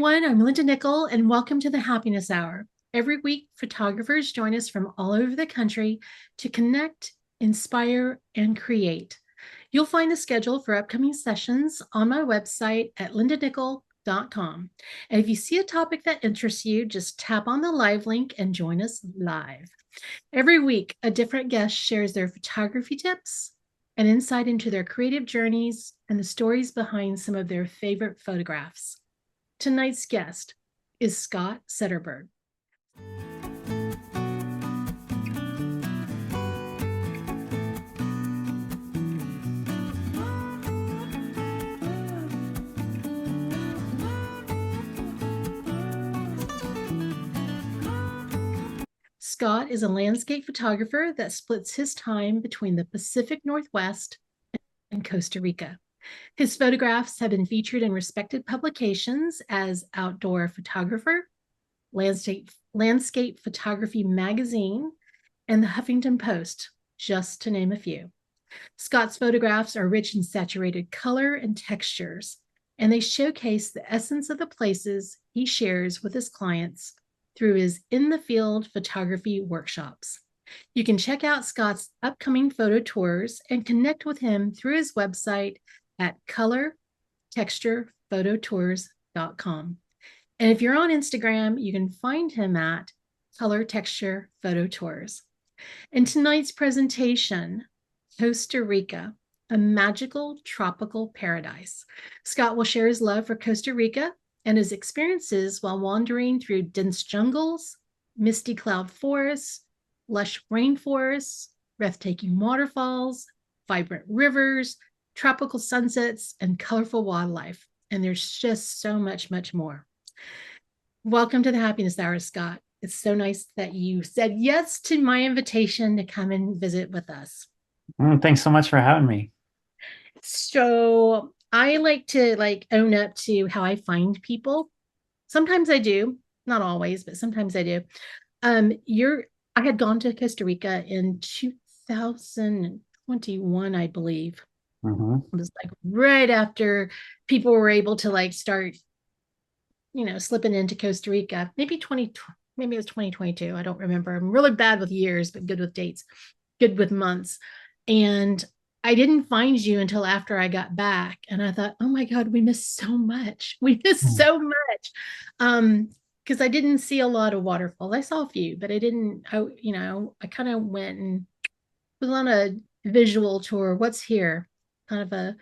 everyone. I'm Linda Nickell, and welcome to the Happiness Hour. Every week, photographers join us from all over the country to connect, inspire, and create. You'll find the schedule for upcoming sessions on my website at lindanickell.com. And if you see a topic that interests you, just tap on the live link and join us live. Every week, a different guest shares their photography tips and insight into their creative journeys and the stories behind some of their favorite photographs. Tonight's guest is Scott Setterberg. Scott is a landscape photographer that splits his time between the Pacific Northwest and Costa Rica. His photographs have been featured in respected publications as Outdoor Photographer, Landscape Photography Magazine, and the Huffington Post, just to name a few. Scott's photographs are rich in saturated color and textures, and they showcase the essence of the places he shares with his clients through his in-the-field photography workshops. You can check out Scott's upcoming photo tours and connect with him through his website at colortexturephototours.com. And if you're on Instagram, you can find him at Color Texture Photo Tours. In tonight's presentation, Costa Rica, a magical tropical paradise. Scott will share his love for Costa Rica and his experiences while wandering through dense jungles, misty cloud forests, lush rainforests, breathtaking waterfalls, vibrant rivers, tropical sunsets, and colorful wildlife. And there's just so much, much more. Welcome to the Happiness Hour, Scott. It's so nice that you said yes to my invitation to come and visit with us. Thanks so much for having me. So I like to own up to how I find people. Sometimes I do, not always, but sometimes I do. I had gone to Costa Rica in 2021, I believe. Mm-hmm. It was right after people were able to start, slipping into Costa Rica. Maybe it was 2022. I don't remember. I'm really bad with years, but good with dates, good with months. And I didn't find you until after I got back. And I thought, oh my God, we missed so much. We missed so much. Because I didn't see a lot of waterfalls. I saw a few, but I kind of went and was on a visual tour. What's here? Kind of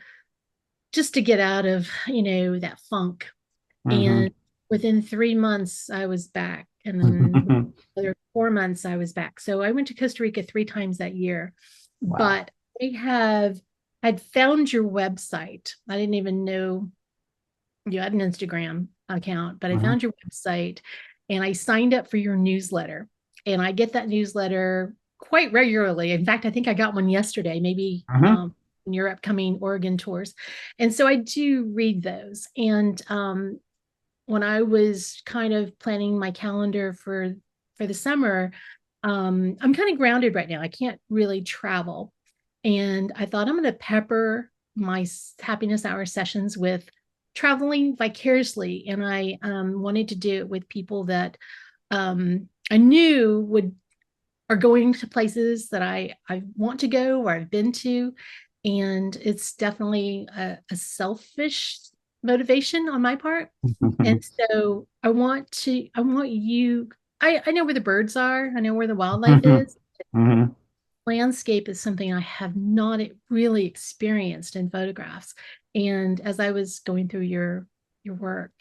just to get out of, that funk. Mm-hmm. And within 3 months, I was back. And then another 4 months, I was back. So I went to Costa Rica 3 times that year. Wow. But I'd found your website. I didn't even know you had an Instagram account, but I Mm-hmm. found your website and I signed up for your newsletter. And I get that newsletter quite regularly. In fact, I think I got one yesterday, maybe Mm-hmm. in your upcoming Oregon tours. And so I do read those. And when I was kind of planning my calendar for the summer, I'm kind of grounded right now. I can't really travel. And I thought I'm going to pepper my happiness hour sessions with traveling vicariously. And I wanted to do it with people that I knew are going to places that I want to go or I've been to. And it's definitely a selfish motivation on my part. And so I want you, I know where the birds are. I know where the wildlife is. Mm-hmm. Landscape is something I have not really experienced in photographs. And as I was going through your work,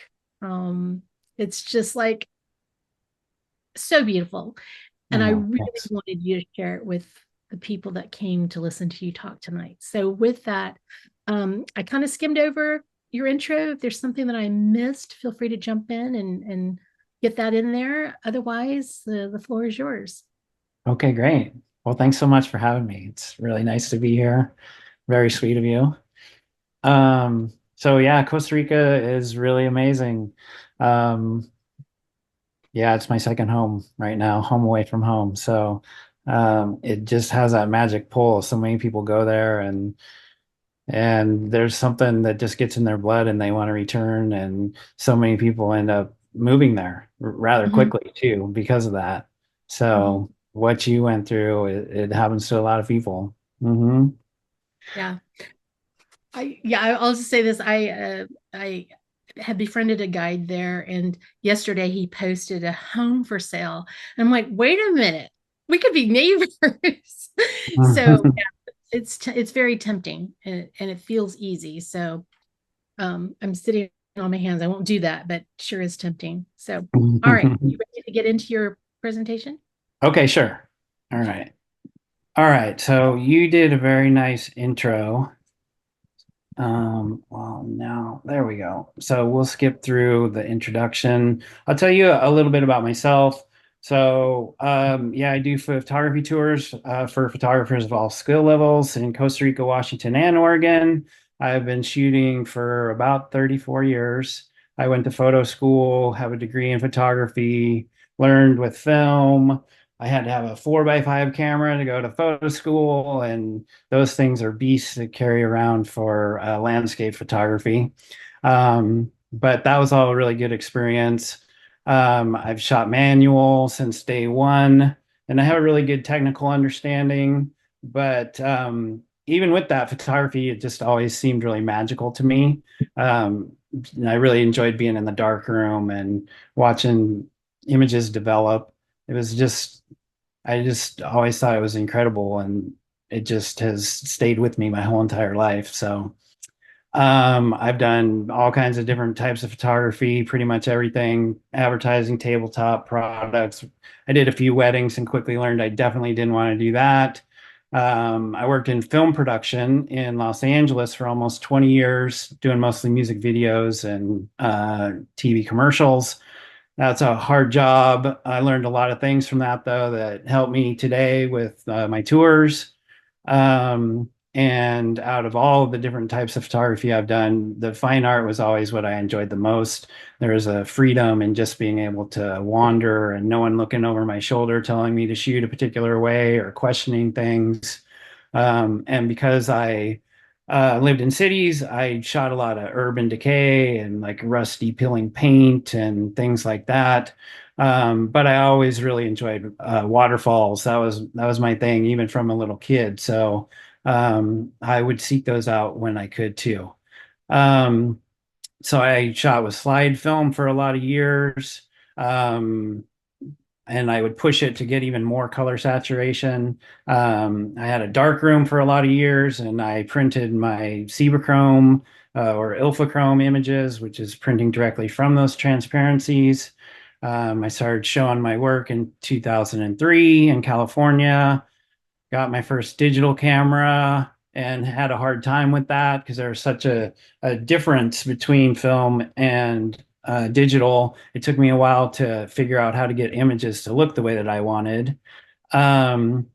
it's just so beautiful. And I Oh, really thanks. wanted you to share it with the people that came to listen to you talk tonight. So with that, I kind of skimmed over your intro. If there's something that I missed, feel free to jump in and get that in there. Otherwise, the floor is yours. Okay, great. Well, thanks so much for having me. It's really nice to be here. Very sweet of you. So yeah, Costa Rica is really amazing. Um, yeah, it's my second home right now, home away from home. So it just has that magic pull. So many people go there and And there's something that just gets in their blood and they want to return. And so many people end up moving there rather Mhm, quickly too because of that. mhm. So what you went through, it happens to a lot of people. Hmm. Yeah. I'll just say this. I had befriended a guide there, and yesterday he posted a home for sale. And I'm like, wait a minute, we could be neighbors. So yeah, it's very tempting, and it feels easy. So I'm sitting on my hands. I won't do that, but sure is tempting. So all right, you ready to get into your presentation? Okay, sure. All right. All right. So you did a very nice intro. Well, now there we go. So we'll skip through the introduction. I'll tell you a little bit about myself. So, yeah, I do photography tours for photographers of all skill levels in Costa Rica, Washington, and Oregon. I've been shooting for about 34 years. I went to photo school, have a degree in photography, learned with film. I had to have a 4x5 camera to go to photo school, and those things are beasts to carry around for landscape photography. But that was all a really good experience. I've shot manual since day one, and I have a really good technical understanding. But even with that photography, it just always seemed really magical to me. And I really enjoyed being in the dark room and watching images develop. It was just I just always thought it was incredible, and it just has stayed with me my whole entire life. So, I've done all kinds of different types of photography, pretty much everything, advertising, tabletop products. I did a few weddings and quickly learned I definitely didn't want to do that. I worked in film production in Los Angeles for almost 20 years, doing mostly music videos and TV commercials. That's a hard job. I learned a lot of things from that, though, that helped me today with my tours. And out of all of the different types of photography I've done, the fine art was always what I enjoyed the most. There was a freedom in just being able to wander and no one looking over my shoulder telling me to shoot a particular way or questioning things. And because I lived in cities, I shot a lot of urban decay and like rusty peeling paint and things like that. But I always really enjoyed waterfalls. That was my thing, even from a little kid. So I would seek those out when I could too. Um, so I shot with slide film for a lot of years. Um, and I would push it to get even more color saturation. I had a dark room for a lot of years, and I printed my Chrome or Ilfochrome images, which is printing directly from those transparencies. I started showing my work in 2003 in California, got my first digital camera and had a hard time with that because there's such a difference between film and digital. It took me a while to figure out how to get images to look the way that I wanted. Um,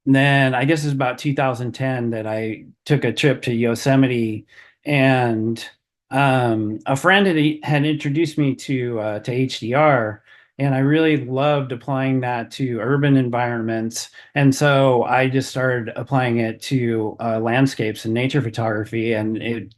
then I guess it's about 2010 that I took a trip to Yosemite, and a friend had introduced me to HDR, and I really loved applying that to urban environments. And so I just started applying it to landscapes and nature photography, and it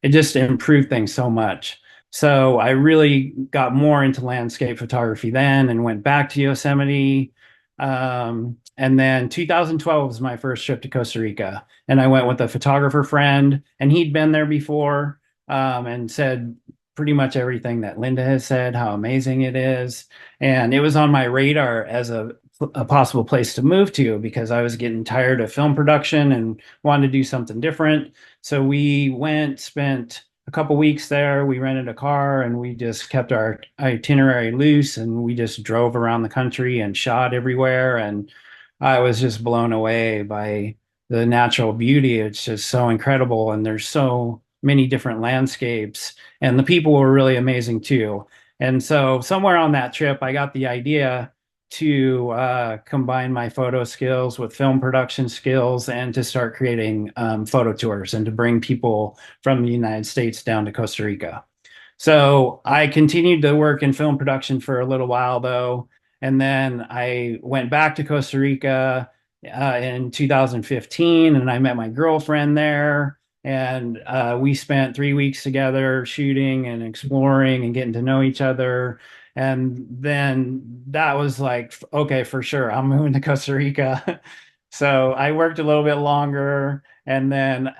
just improved things so much. So I really got more into landscape photography then and went back to Yosemite. And then 2012 was my first trip to Costa Rica, and I went with a photographer friend, and he'd been there before, and said pretty much everything that Linda has said, how amazing it is. And it was on my radar as a possible place to move to because I was getting tired of film production and wanted to do something different. So we went, spent a couple weeks there. We rented a car and we just kept our itinerary loose and we just drove around the country and shot everywhere. And I was just blown away by the natural beauty. It's just so incredible. And there's so many different landscapes, and the people were really amazing too. And so, somewhere on that trip, I got the idea to combine my photo skills with film production skills and to start creating photo tours and to bring people from the United States down to Costa Rica. So I continued to work in film production for a little while, though. And then I went back to Costa Rica in 2015, and I met my girlfriend there. And we spent 3 weeks together shooting and exploring and getting to know each other. And then that was like, okay, for sure, I'm moving to Costa Rica. So I worked a little bit longer. And then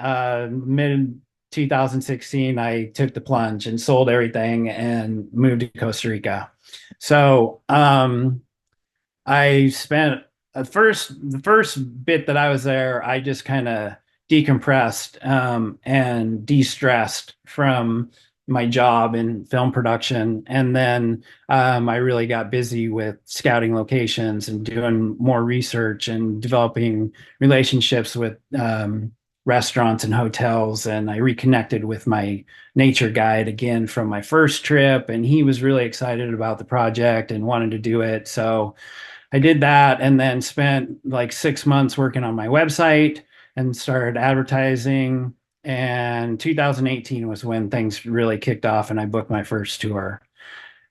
mid 2016, I took the plunge and sold everything and moved to Costa Rica. So I spent the first bit that I was there, I just kind of decompressed and de-stressed from my job in film production. And then I really got busy with scouting locations and doing more research and developing relationships with restaurants and hotels. And I reconnected with my nature guide again from my first trip, and he was really excited about the project and wanted to do it. So I did that and then spent like 6 months working on my website and started advertising. And 2018 was when things really kicked off and I booked my first tour.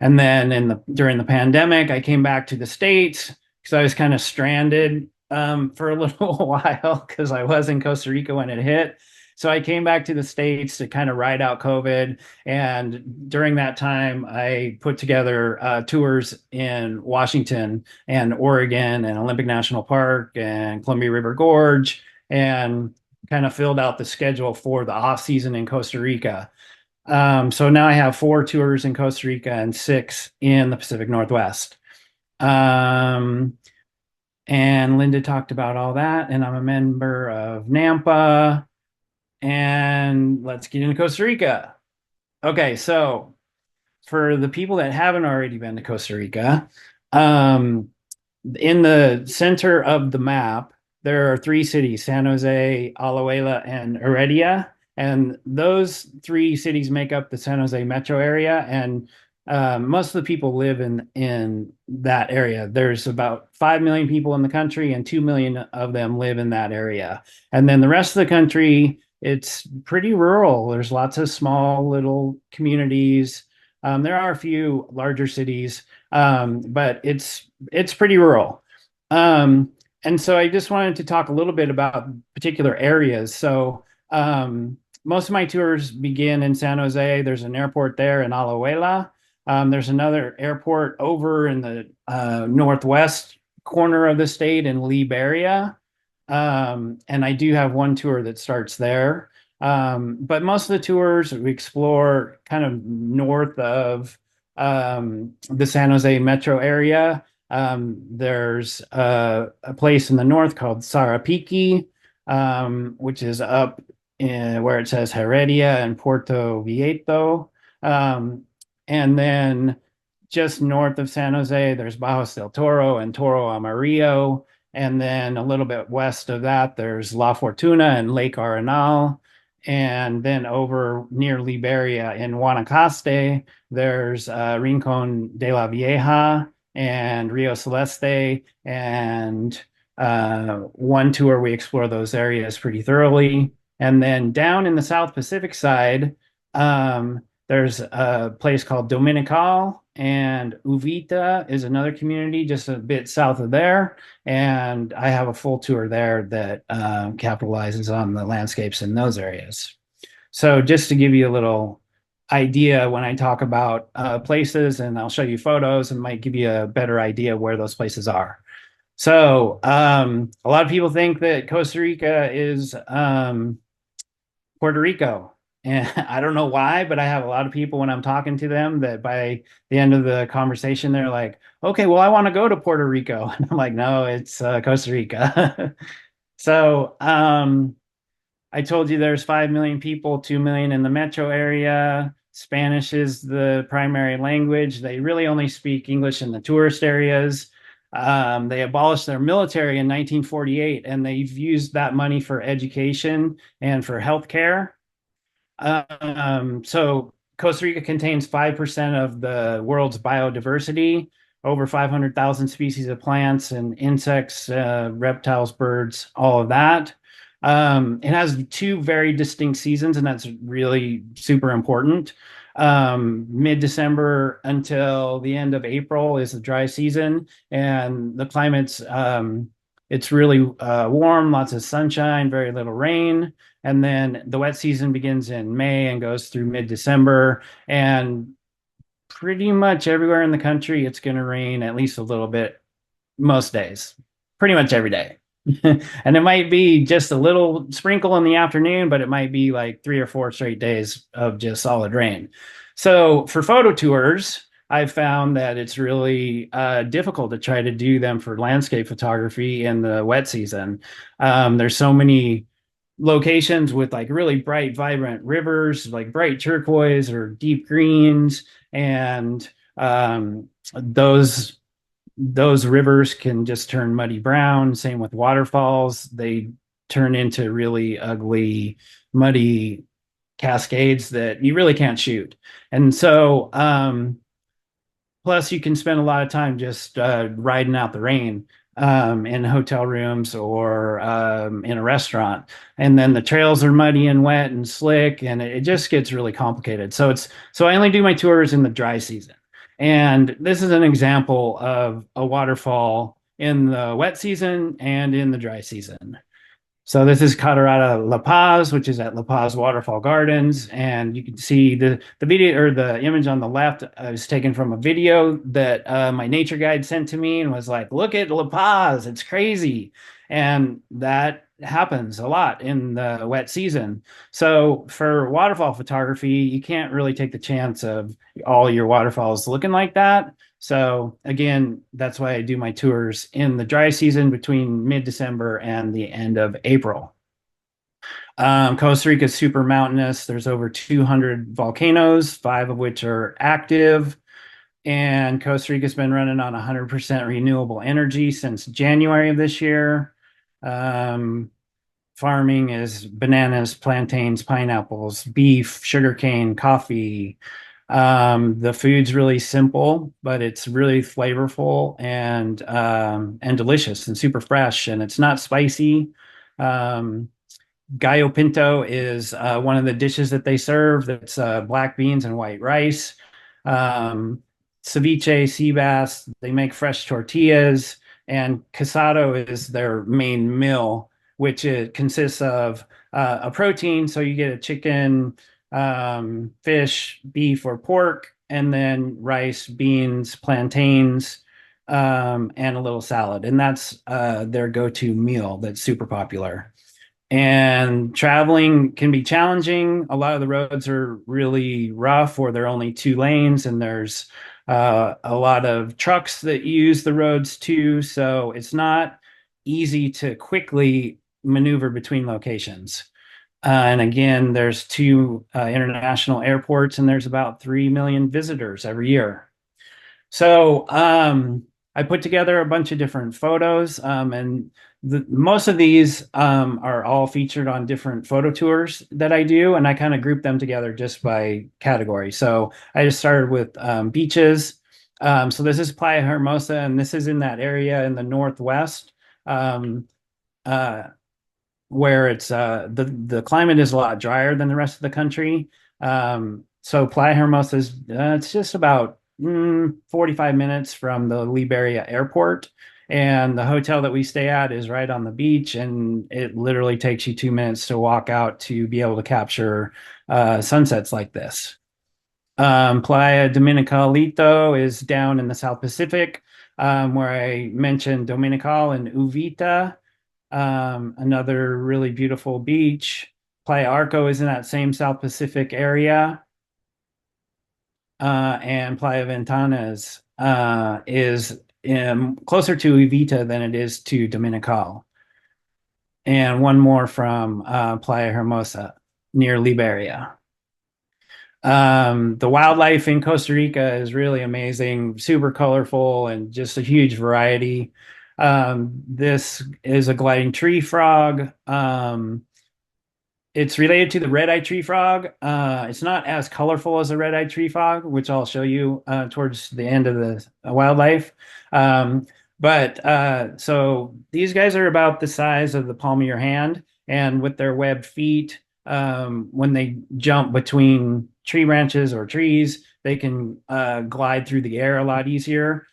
And then during the pandemic, I came back to the States because I was kind of stranded for a little while because I was in Costa Rica when it hit. So I came back to the States to kind of ride out COVID. And during that time, I put together tours in Washington and Oregon and Olympic National Park and Columbia River Gorge, and kind of filled out the schedule for the off season in Costa Rica. So now I have 4 tours in Costa Rica and 6 in the Pacific Northwest. Um, and Linda talked about all that, and I'm a member of NAMPA. And let's get into Costa Rica. Okay, so for the people that haven't already been to Costa Rica, um, in the center of the map, there are 3 cities: San Jose, Alajuela, and Heredia. And those 3 cities make up the San Jose metro area. And most of the people live in that area. There's about 5 million people in the country, and 2 million of them live in that area. And then the rest of the country, it's pretty rural. There's lots of small little communities. There are a few larger cities, but it's pretty rural. Um, and so I just wanted to talk a little bit about particular areas. So most of my tours begin in San Jose. There's an airport there in Alajuela. There's another airport over in the northwest corner of the state in Liberia. And I do have one tour that starts there. But most of the tours we explore kind of north of the San Jose metro area. There's a place in the north called Sarapiqui, which is up in where it says Heredia and Puerto Viejo. And then just north of San Jose, there's Bajos del Toro and Toro Amarillo. And then a little bit west of that, there's La Fortuna and Lake Arenal. And then over near Liberia in Guanacaste, there's Rincon de la Vieja and Rio Celeste. And one tour, we explore those areas pretty thoroughly. And then down in the South Pacific side, there's a place called Dominical, and Uvita is another community just a bit south of there. And I have a full tour there that capitalizes on the landscapes in those areas. So just to give you a little idea when I talk about places, and I'll show you photos and might give you a better idea where those places are. So a lot of people think that Costa Rica is Puerto Rico. And I don't know why, but I have a lot of people when I'm talking to them that by the end of the conversation, they're like, okay, well, I want to go to Puerto Rico. And I'm like, no, it's Costa Rica. So I told you there's 5 million people, 2 million in the metro area. Spanish is the primary language. They really only speak English in the tourist areas. They abolished their military in 1948, and they've used that money for education and for healthcare. So Costa Rica contains 5% of the world's biodiversity, over 500,000 species of plants and insects, reptiles, birds, all of that. It has 2 very distinct seasons, and that's really super important. Mid-December until the end of April is the dry season, and the climate's it's really warm, lots of sunshine, very little rain. And then the wet season begins in May and goes through mid-December. And pretty much everywhere in the country, it's going to rain at least a little bit most days, pretty much every day. And it might be just a little sprinkle in the afternoon, but it might be like 3 or 4 straight days of just solid rain. So for photo tours, I've found that it's really difficult to try to do them for landscape photography in the wet season. There's so many locations with like really bright, vibrant rivers, like bright turquoise or deep greens, and those rivers can just turn muddy brown. Same with waterfalls. They turn into really ugly, muddy cascades that you really can't shoot. And so, plus you can spend a lot of time just riding out the rain in hotel rooms or in a restaurant. And then the trails are muddy and wet and slick, and it just gets really complicated. So I only do my tours in the dry season. And this is an example of a waterfall in the wet season and in the dry season. So this is Colorado La Paz, which is at La Paz Waterfall Gardens, and you can see the video or the image on the left is taken from a video that my nature guide sent to me and was like, "Look at La Paz, it's crazy," and that happens a lot in the wet season. So for waterfall photography, you can't really take the chance of all your waterfalls looking like that. So again, that's why I do my tours in the dry season between mid-December and the end of April. Costa Rica is super mountainous. There's over 200 volcanoes, 5 of which are active. And Costa Rica's been running on 100% renewable energy since January of this year. Farming is bananas, plantains, pineapples, beef, sugarcane, coffee. The food's really simple, but it's really flavorful and delicious and super fresh, and it's not spicy. Um, Gallo pinto is one of the dishes that they serve. That's black beans and white rice. Um, Ceviche, sea bass. They make fresh tortillas, and casado is their main meal, which it consists of a protein. So you get a chicken, fish, beef, or pork, and then rice, beans, plantains, and a little salad. And that's their go-to meal that's super popular. And traveling can be challenging. A lot of the roads are really rough, or they're only 2 lanes, and there's a lot of trucks that use the roads too. So it's not easy to quickly maneuver between locations. And again, there's 2 international airports, and there's about 3 million visitors every year. So I put together a bunch of different photos, and most of these are all featured on different photo tours that I do, and I kind of group them together just by category. So I just started with beaches. So this is Playa Hermosa, and this is in that area in the northwest. Um, uh, where it's the climate is a lot drier than the rest of the country. So Playa Hermosa is it's just about 45 minutes from the Liberia airport. And the hotel that we stay at is right on the beach, and it literally takes you 2 minutes to walk out to be able to capture sunsets like this. Playa Dominicalito is down in the South Pacific, where I mentioned Dominical and Uvita, another really beautiful beach. Playa Arco is in that same South Pacific area. And Playa Ventanas is closer to Uvita than it is to Dominical. And one more from Playa Hermosa near Liberia. The wildlife in Costa Rica is really amazing, super colorful, and just a huge variety. This is a gliding tree frog. It's related to the red-eyed tree frog. It's not as colorful as a red-eyed tree frog, which I'll show you towards the end of the wildlife. But so these guys are about the size of the palm of your hand, and with their webbed feet, when they jump between tree branches or trees, they can glide through the air a lot easier.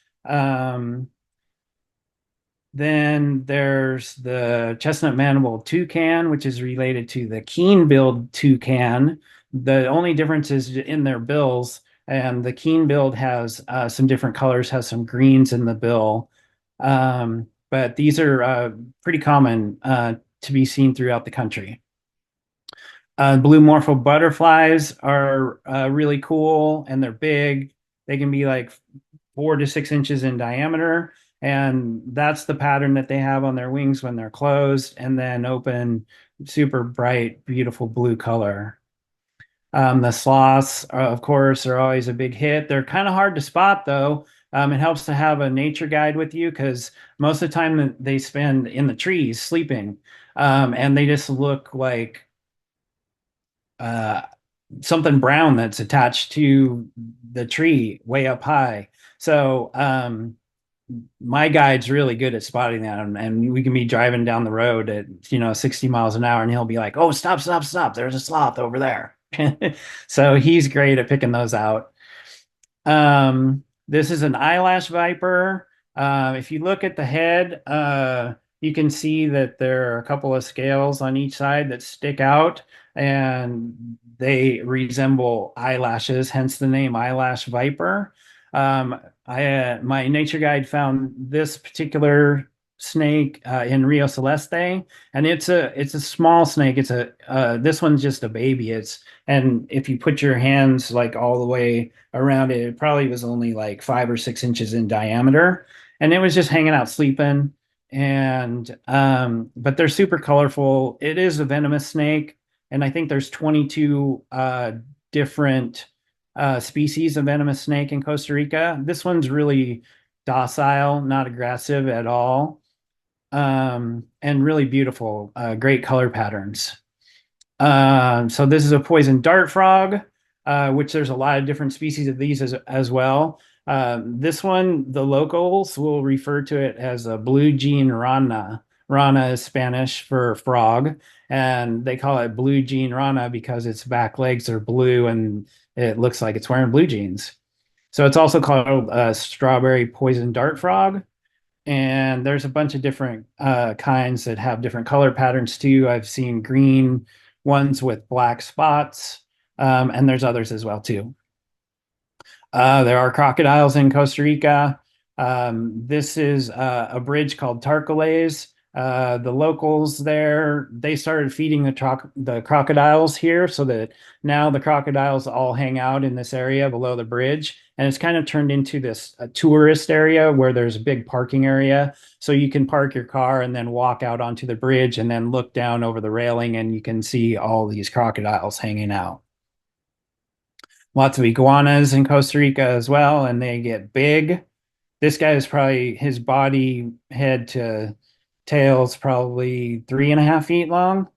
Then there's the chestnut mandible toucan, which is related to the keen-billed toucan. The only difference is in their bills, and the keen-billed has some different colors, has some greens in the bill. But these are pretty common to be seen throughout the country. Blue morpho butterflies are really cool, and they're big. They can be like 4 to 6 inches in diameter, and that's the pattern that they have on their wings when they're closed and then open, super bright, beautiful blue color. The sloths, of course, are always a big hit. They're kind of hard to spot, though. It helps to have a nature guide with you because most of the time they spend in the trees sleeping, and they just look like uh, something brown that's attached to the tree way up high. So my guide's really good at spotting that, and we can be driving down the road at 60 miles an hour, and he'll be like, "Oh, stop, stop, stop! There's a sloth over there." So he's great at picking those out. This is an eyelash viper. If you look at the head, you can see that there are a couple of scales on each side that stick out, and they resemble eyelashes, hence the name eyelash viper. My nature guide found this particular snake in Rio Celeste, and it's a small snake. It's a this one's just a baby. And if you put your hands like all the way around it, it probably was only like 5 or 6 inches in diameter, and it was just hanging out sleeping. And but they're super colorful. It is a venomous snake, and I think there's 22 different species of venomous snake in Costa Rica. This one's really docile, not aggressive at all, and really beautiful, great color patterns. So this is a poison dart frog, which there's a lot of different species of these as well. This one, the locals will refer to it as a blue jean rana. Rana is Spanish for frog, and they call it blue jean rana because its back legs are blue and it looks like it's wearing blue jeans. So it's also called a strawberry poison dart frog. And there's a bunch of different kinds that have different color patterns too. I've seen green ones with black spots, and there's others as well too. There are crocodiles in Costa Rica. This is a bridge called Tarcoles. The locals there, they started feeding the crocodiles here so that now the crocodiles all hang out in this area below the bridge. And it's kind of turned into this a tourist area where there's a big parking area. So you can park your car and then walk out onto the bridge and then look down over the railing and you can see all these crocodiles hanging out. Lots of iguanas in Costa Rica as well, and they get big. This guy is probably his body head to tail's probably 3.5 feet long,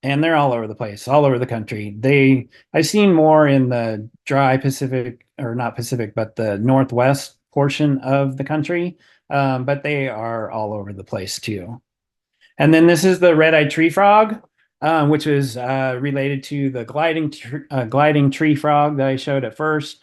and they're all over the place, all over the country. I've seen more in the dry Pacific, or not Pacific, but the Northwest portion of the country, but they are all over the place too. And then this is the red-eyed tree frog, which is related to the gliding tree frog that I showed at first.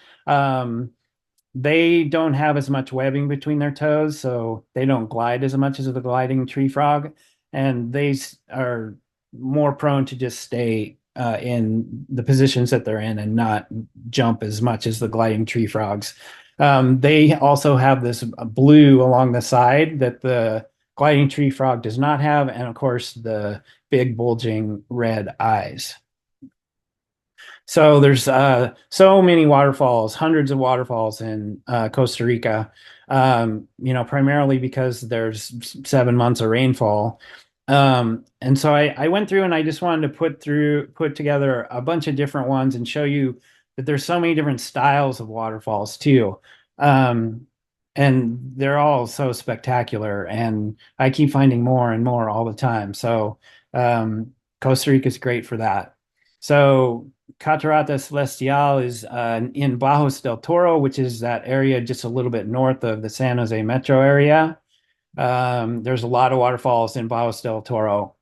They don't have as much webbing between their toes, so they don't glide as much as the gliding tree frog, and they are more prone to just stay in the positions that they're in and not jump as much as the gliding tree frogs. They also have this blue along the side that the gliding tree frog does not have, and of course the big bulging red eyes. So there's so many waterfalls, hundreds of waterfalls in Costa Rica, primarily because there's 7 months of rainfall. And so I went through and I just wanted to put together a bunch of different ones and show you that there's so many different styles of waterfalls too. Um, and they're all so spectacular, and I keep finding more and more all the time. So Costa Rica is great for that. So Catarata Celestial is in Bajos del Toro, which is that area just a little bit north of the San Jose metro area. There's a lot of waterfalls in Bajos del Toro.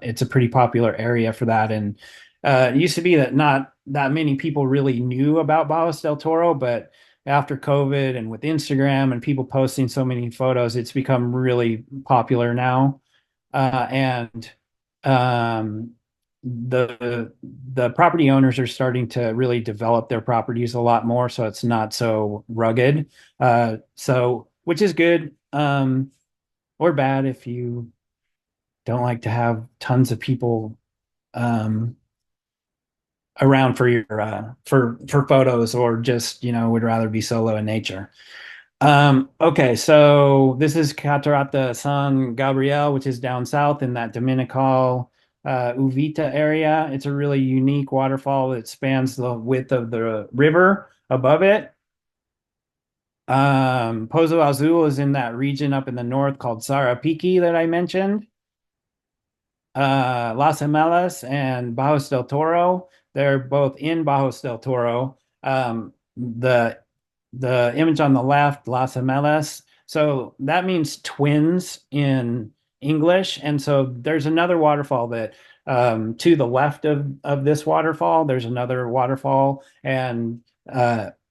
It's a pretty popular area for that. And it used to be that not that many people really knew about Bajos del Toro, but after COVID and with Instagram and people posting so many photos, it's become really popular now. And um, the property owners are starting to really develop their properties a lot more, so it's not so rugged. So which is good, or bad if you don't like to have tons of people um, around for your for photos, or just would rather be solo in nature. Okay, so this is Catarata San Gabriel, which is down south in that Dominical Uvita area. It's a really unique waterfall that spans the width of the river above it. Pozo Azul is in that region up in the north called Sarapiqui that I mentioned. Las Gemelas and Bajos del Toro, they're both in Bajos del Toro. The image on the left, Las Gemelas, so that means twins in English. And so there's another waterfall that to the left of this waterfall, there's another waterfall, and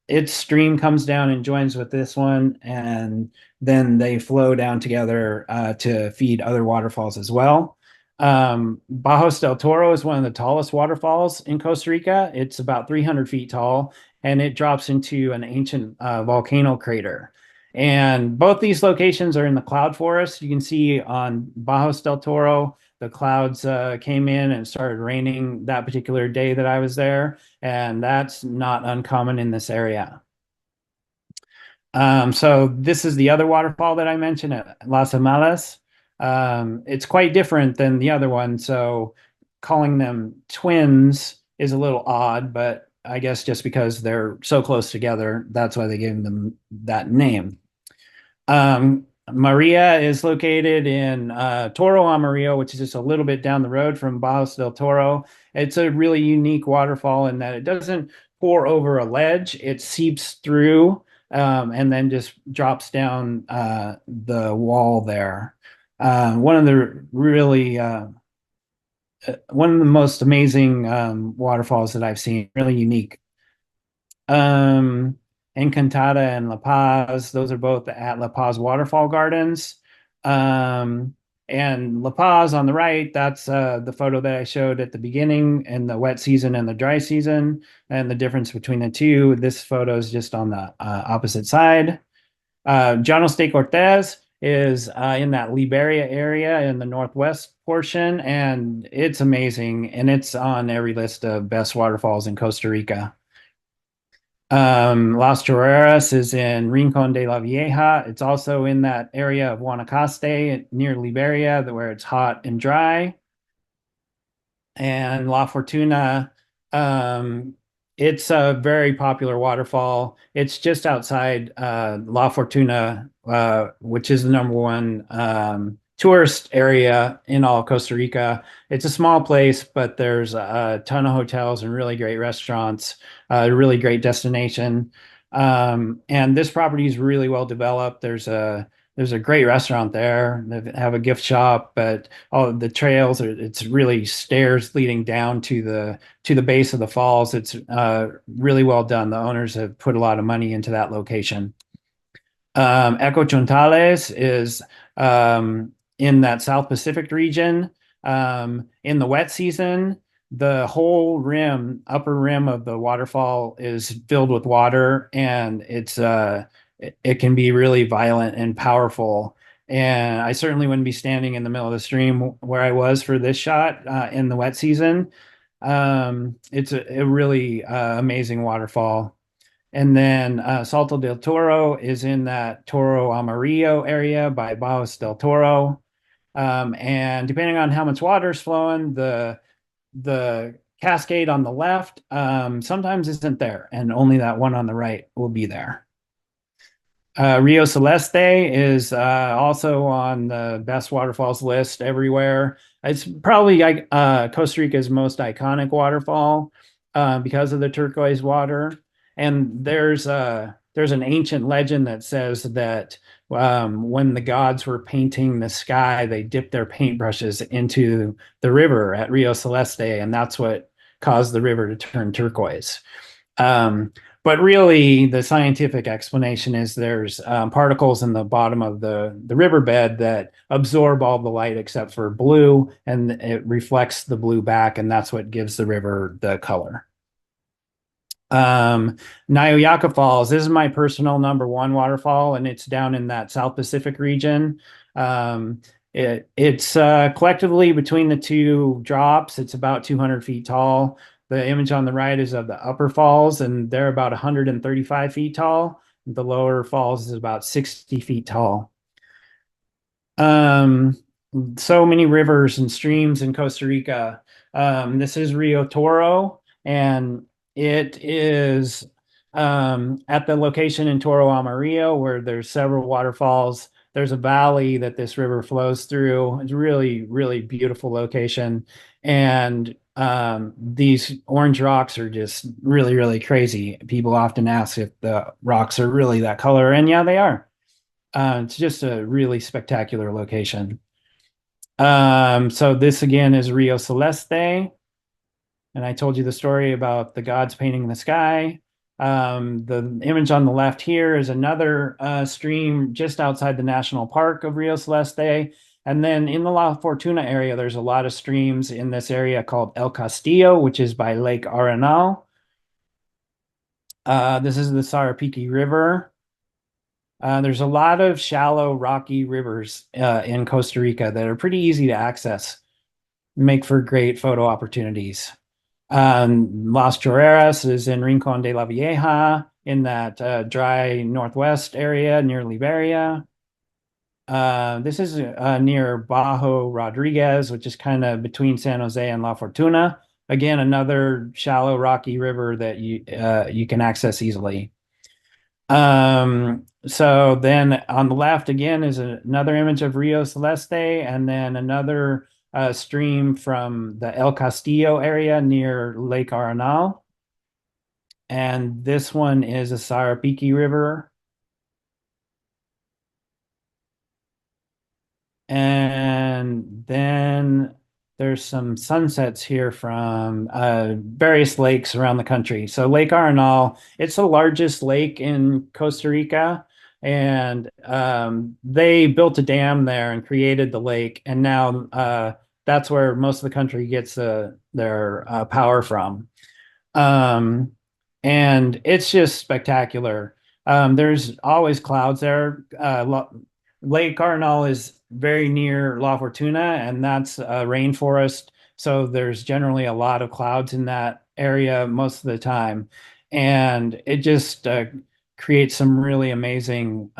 its stream comes down and joins with this one, and then they flow down together to feed other waterfalls as well. Bajos del Toro is one of the tallest waterfalls in Costa Rica. It's about 300 feet tall, and it drops into an ancient volcano crater. And both these locations are in the cloud forest. You can see on Bajos del Toro, the clouds came in and started raining that particular day that I was there, and that's not uncommon in this area. So this is the other waterfall that I mentioned at Las Amalas. It's quite different than the other one, so calling them twins is a little odd, but I guess just because they're so close together, that's why they gave them that name. Maria is located in Toro Amarillo, which is just a little bit down the road from Bajos del Toro. It's a really unique waterfall in that it doesn't pour over a ledge, it seeps through and then just drops down the wall there. One of the really one of the most amazing waterfalls that I've seen, really unique. Encantada and La Paz, those are both at La Paz Waterfall Gardens. And La Paz on the right, that's the photo that I showed at the beginning, and the wet season and the dry season, and the difference between the two. This photo is just on the opposite side. Llanos de Cortez is in that Liberia area in the northwest portion, and it's amazing, and it's on every list of best waterfalls in Costa Rica. Las Chorreras is in Rincon de la Vieja. It's also in that area of Guanacaste near Liberia, where it's hot and dry. And La Fortuna, it's a very popular waterfall. It's just outside La Fortuna, which is the number one tourist area in all Costa Rica. It's a small place, but there's a ton of hotels and really great restaurants, a really great destination. And this property is really well developed. There's a great restaurant there. They have a gift shop, but all the trails it's really stairs leading down to the base of the falls. It's really well done. The owners have put a lot of money into that location. Eco Chontales is in that South Pacific region. In the wet season, the whole upper rim of the waterfall is filled with water, and it can be really violent and powerful. And I certainly wouldn't be standing in the middle of the stream where I was for this shot in the wet season. It's a really amazing waterfall. And then Salto del Toro is in that Toro Amarillo area by Bajos del Toro. And depending on how much water is flowing, the cascade on the left sometimes isn't there, and only that one on the right will be there. Rio Celeste is also on the best waterfalls list everywhere. It's probably Costa Rica's most iconic waterfall because of the turquoise water. And there's an ancient legend that says that when the gods were painting the sky, they dipped their paintbrushes into the river at Rio Celeste, and that's what caused the river to turn turquoise. Um, but really, the scientific explanation is there's particles in the bottom of the riverbed that absorb all the light except for blue, and it reflects the blue back, and that's what gives the river the color. Um, Niuyaka Falls, this is my personal number one waterfall, and it's down in that South Pacific region. It's collectively between the two drops, it's about 200 feet tall. The image on the right is of the upper falls, and they're about 135 feet tall. The lower falls is about 60 feet tall. Um, so many rivers and streams in Costa Rica. This is Rio Toro, and it is at the location in Toro Amarillo where there's several waterfalls. There's a valley that this river flows through. It's a really, really beautiful location. And these orange rocks are just really, really crazy. People often ask if the rocks are really that color, and yeah, they are. It's just a really spectacular location. So this again is Rio Celeste, and I told you the story about the gods painting the sky. The image on the left here is another stream just outside the national park of Rio Celeste. And then in the La Fortuna area, there's a lot of streams in this area called El Castillo, which is by Lake Arenal. This is the Sarapiqui River. There's a lot of shallow, rocky rivers in Costa Rica that are pretty easy to access, make for great photo opportunities. Las Chorreras is in Rincon de la Vieja, in that dry northwest area near Liberia. This is near Bajo Rodriguez, which is kind of between San Jose and La Fortuna. Again, another shallow, rocky river that you can access easily. So then on the left again is another image of Rio Celeste, and then another stream from the El Castillo area near Lake Arenal. And this one is a Sarapiqui River. And then there's some sunsets here from various lakes around the country. So Lake Arenal, it's the largest lake in Costa Rica, and they built a dam there and created the lake, and now that's where most of the country gets their power from. Um, and it's just spectacular. There's always clouds there. Lake Cardinal is very near La Fortuna, and that's a rainforest. So there's generally a lot of clouds in that area most of the time. And it just creates some really amazing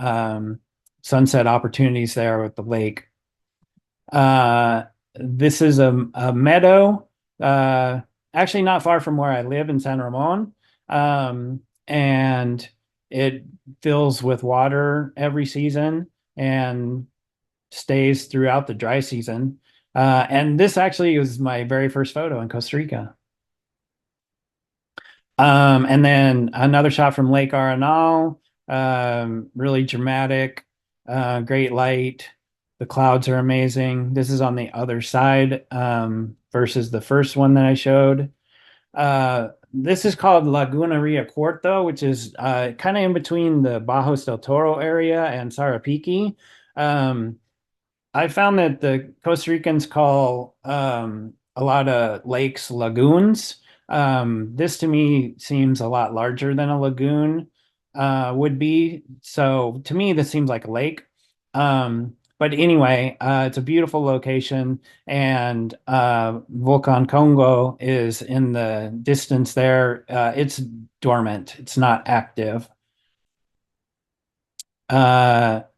sunset opportunities there with the lake. Uh, this is a meadow, actually not far from where I live in San Ramon. And it fills with water every season and stays throughout the dry season. And this actually was my very first photo in Costa Rica. And then another shot from Lake Arenal, really dramatic, great light. The clouds are amazing. This is on the other side versus the first one that I showed. This is called Laguna Rio Cuarto, which is kind of in between the Bajos del Toro area and Sarapiqui. I found that the Costa Ricans call a lot of lakes lagoons. This to me seems a lot larger than a lagoon would be. So to me, this seems like a lake. But anyway, it's a beautiful location, and Volcan Congo is in the distance there. It's dormant, it's not active.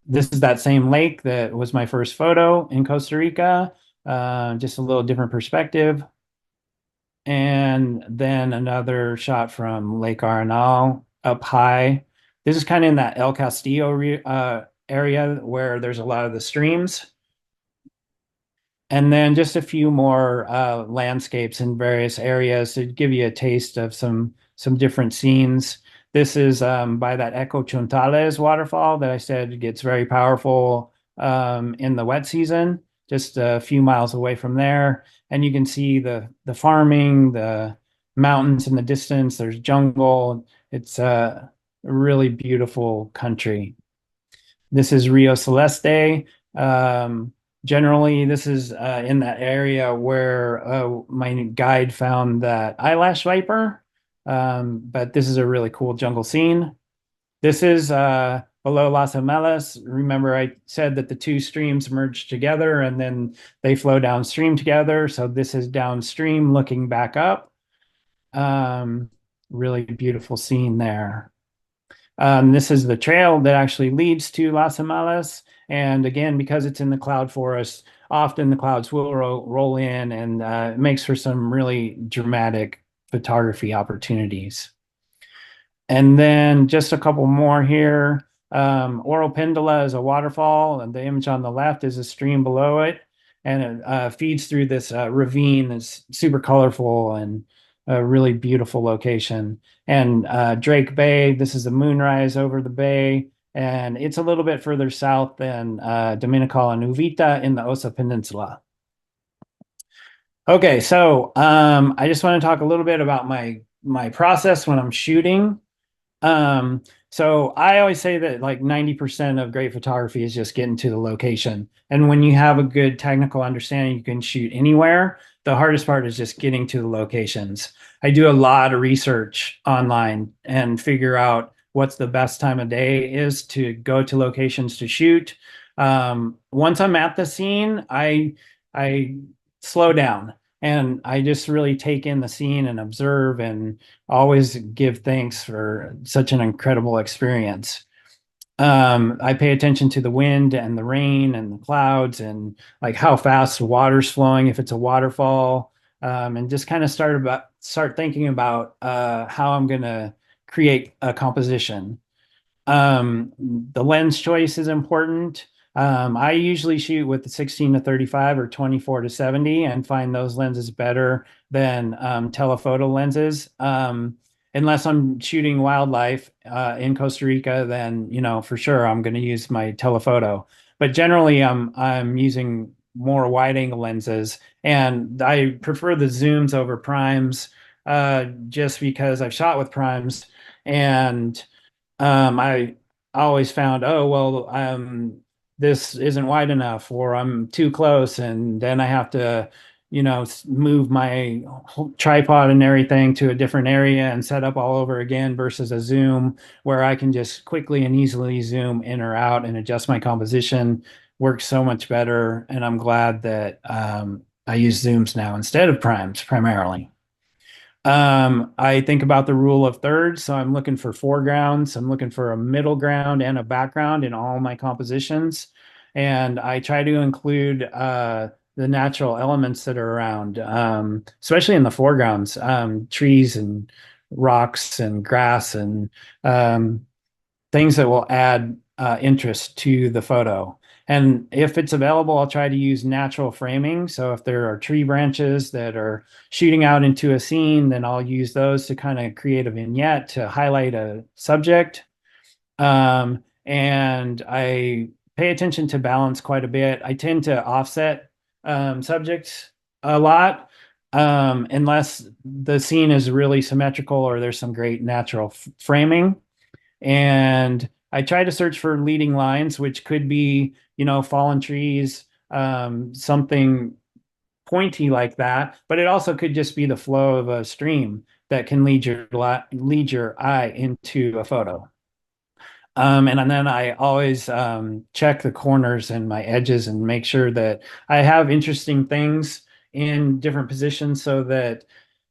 This is that same lake that was my first photo in Costa Rica, just a little different perspective. And then another shot from Lake Arenal up high. This is kind of in that El Castillo area where there's a lot of the streams. And then just a few more landscapes in various areas to give you a taste of some different scenes. This is by that Eco Chuntales waterfall that I said gets very powerful in the wet season, just a few miles away from there. And you can see the farming, the mountains in the distance. There's jungle. It's a really beautiful country. This is Rio Celeste. Um, Generally, this is in that area where my guide found that eyelash viper. But this is a really cool jungle scene. This is below Las Gemelas. Remember, I said that the two streams merge together and then they flow downstream together. So this is downstream looking back up. Um, Really beautiful scene there. This is the trail that actually leads to Las Gemelas. And again, because it's in the cloud forest, often the clouds will roll in and it makes for some really dramatic photography opportunities. And then just a couple more here. Oro Pindola is a waterfall, and the image on the left is a stream below it. And it feeds through this ravine that's super colorful and a really beautiful location. And Drake Bay, this is a moonrise over the bay. And it's a little bit further south than Dominical and Uvita in the Osa Peninsula. Okay, so I just want to talk a little bit about my process when I'm shooting. So I always say that like 90% of great photography is just getting to the location. And when you have a good technical understanding, you can shoot anywhere. The hardest part is just getting to the locations. I do a lot of research online and figure out what's the best time of day is to go to locations to shoot. Once I'm at the scene, I slow down and I just really take in the scene and observe and always give thanks for such an incredible experience. I pay attention to the wind and the rain and the clouds and like how fast the water's flowing if it's a waterfall, and just kind of start thinking about how I'm going to create a composition. The lens choice is important. I usually shoot with the 16 to 35 or 24 to 70 and find those lenses better than telephoto lenses. Unless I'm shooting wildlife in Costa Rica, then for sure I'm going to use my telephoto. But generally, I'm using more wide angle lenses, and I prefer the zooms over primes, just because I've shot with primes and I always found, oh, well, this isn't wide enough, or I'm too close. And then I have to, move my whole tripod and everything to a different area and set up all over again versus a zoom where I can just quickly and easily zoom in or out and adjust my composition. Works so much better. And I'm glad that I use zooms now instead of primes primarily. I think about the rule of thirds. So I'm looking for foregrounds. I'm looking for a middle ground and a background in all my compositions. And I try to include the natural elements that are around, especially in the foregrounds, trees and rocks and grass and um, things that will add interest to the photo. And if it's available, I'll try to use natural framing. So if there are tree branches that are shooting out into a scene, then I'll use those to kind of create a vignette to highlight a subject. And I pay attention to balance quite a bit. I tend to offset subjects a lot, unless the scene is really symmetrical or there's some great natural framing. And I try to search for leading lines, which could be, fallen trees, something pointy like that, but it also could just be the flow of a stream that can lead your eye into a photo. And then I always check the corners and my edges and make sure that I have interesting things in different positions so that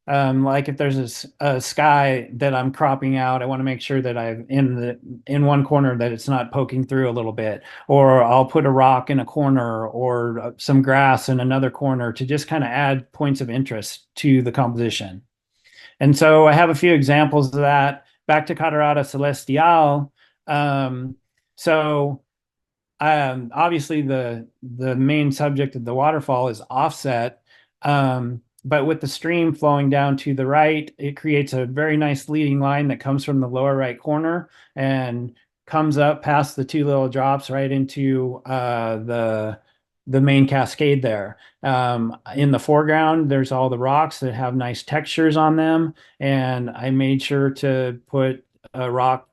like if there's a sky that I'm cropping out, I want to make sure that I've in one corner that it's not poking through a little bit, or I'll put a rock in a corner or some grass in another corner to just kind of add points of interest to the composition. And so I have a few examples of that. Back to Catarata Celestial. Um, so Obviously the main subject of the waterfall is offset. But with the stream flowing down to the right, it creates a very nice leading line that comes from the lower right corner and comes up past the two little drops right into the main cascade there. In the foreground, there's all the rocks that have nice textures on them, and I made sure to put a rock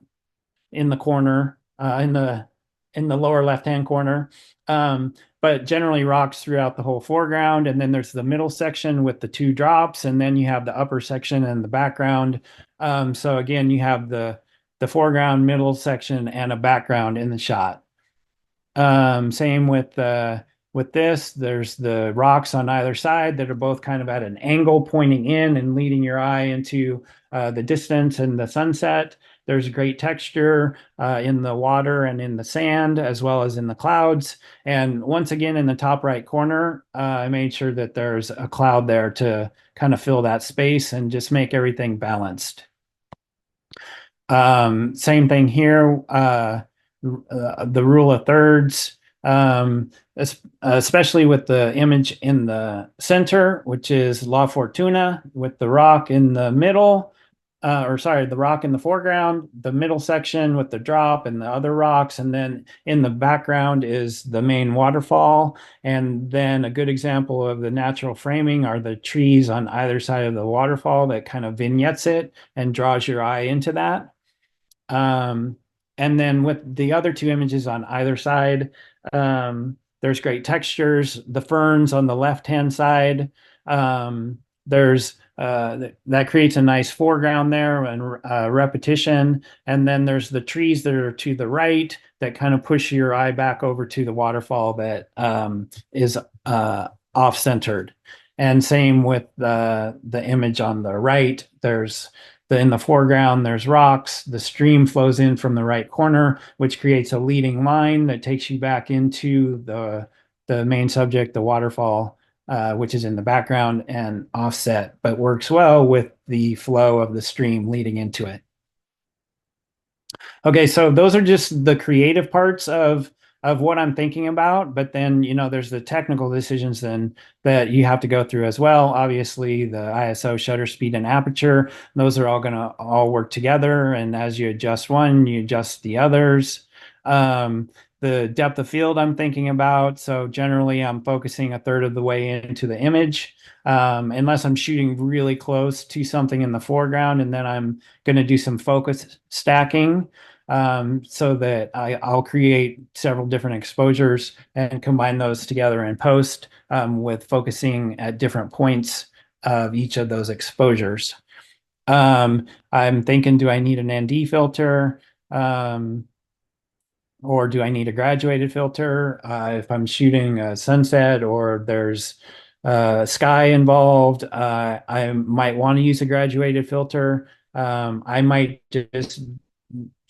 in the corner, in the lower left-hand corner. But generally rocks throughout the whole foreground. And then there's the middle section with the two drops, and then you have the upper section and the background. So again, you have the foreground, middle section, and a background in the shot. Same with this. There's the rocks on either side that are both kind of at an angle pointing in and leading your eye into the distance and the sunset. There's great texture in the water and in the sand, as well as in the clouds. And once again, in the top right corner, I made sure that there's a cloud there to kind of fill that space and just make everything balanced. Same thing here. The rule of thirds, especially with the image in the center, which is La Fortuna, with the rock in the middle, or sorry, the rock in the foreground, the middle section with the drop and the other rocks, and then in the background is the main waterfall. And then a good example of the natural framing are the trees on either side of the waterfall that kind of vignettes it and draws your eye into that. And then with the other two images on either side, there's great textures. The ferns on the left-hand side, there's that creates a nice foreground there and repetition. And then there's the trees that are to the right that kind of push your eye back over to the waterfall that is off-centered. And same with the image on the right. There's in the foreground, there's rocks. The stream flows in from the right corner, which creates a leading line that takes you back into the main subject, the waterfall, which is in the background and offset, but works well with the flow of the stream leading into it. Okay, so those are just the creative parts of what I'm thinking about, but then, you know, there's the technical decisions then that you have to go through as well. Obviously, the ISO, shutter speed, and aperture, those are all going to all work together. And as you adjust one, you adjust the others. The depth of field I'm thinking about. So generally, I'm focusing a third of the way into the image, unless I'm shooting really close to something in the foreground, and then I'm going to do some focus stacking. So that I'll create several different exposures and combine those together in post, with focusing at different points of each of those exposures. I'm thinking, do I need an ND filter? Or do I need a graduated filter? If I'm shooting a sunset or there's sky involved, I might want to use a graduated filter. I might just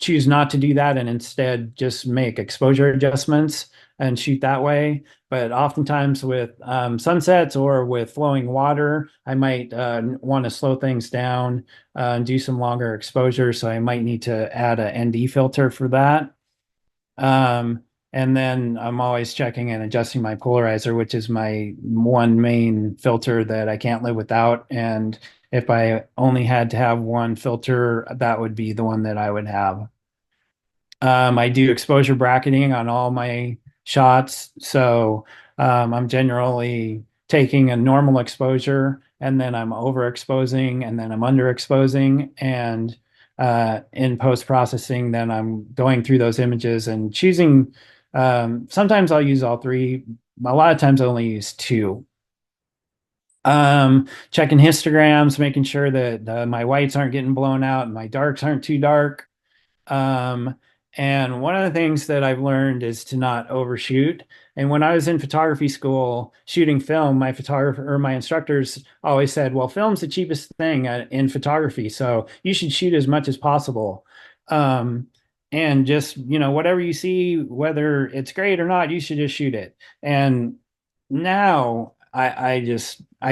choose not to do that and instead just make exposure adjustments and shoot that way. But oftentimes with sunsets or with flowing water, I might want to slow things down and do some longer exposure. So I might need to add an ND filter for that. And then I'm always checking and adjusting my polarizer, which is my one main filter that I can't live without. And if I only had to have one filter, that would be the one that I would have. I do exposure bracketing on all my shots. So I'm generally taking a normal exposure and then I'm overexposing and then I'm underexposing. And in post-processing, then I'm going through those images and choosing. Sometimes I'll use all three. A lot of times I only use two. Checking histograms, making sure that my whites aren't getting blown out and my darks aren't too dark. And one of the things that I've learned is to not overshoot. And when I was in photography school shooting film, my photographer or my instructors always said, well, film's the cheapest thing in photography, so you should shoot as much as possible. And just, you know, whatever you see, whether it's great or not, you should just shoot it. And now I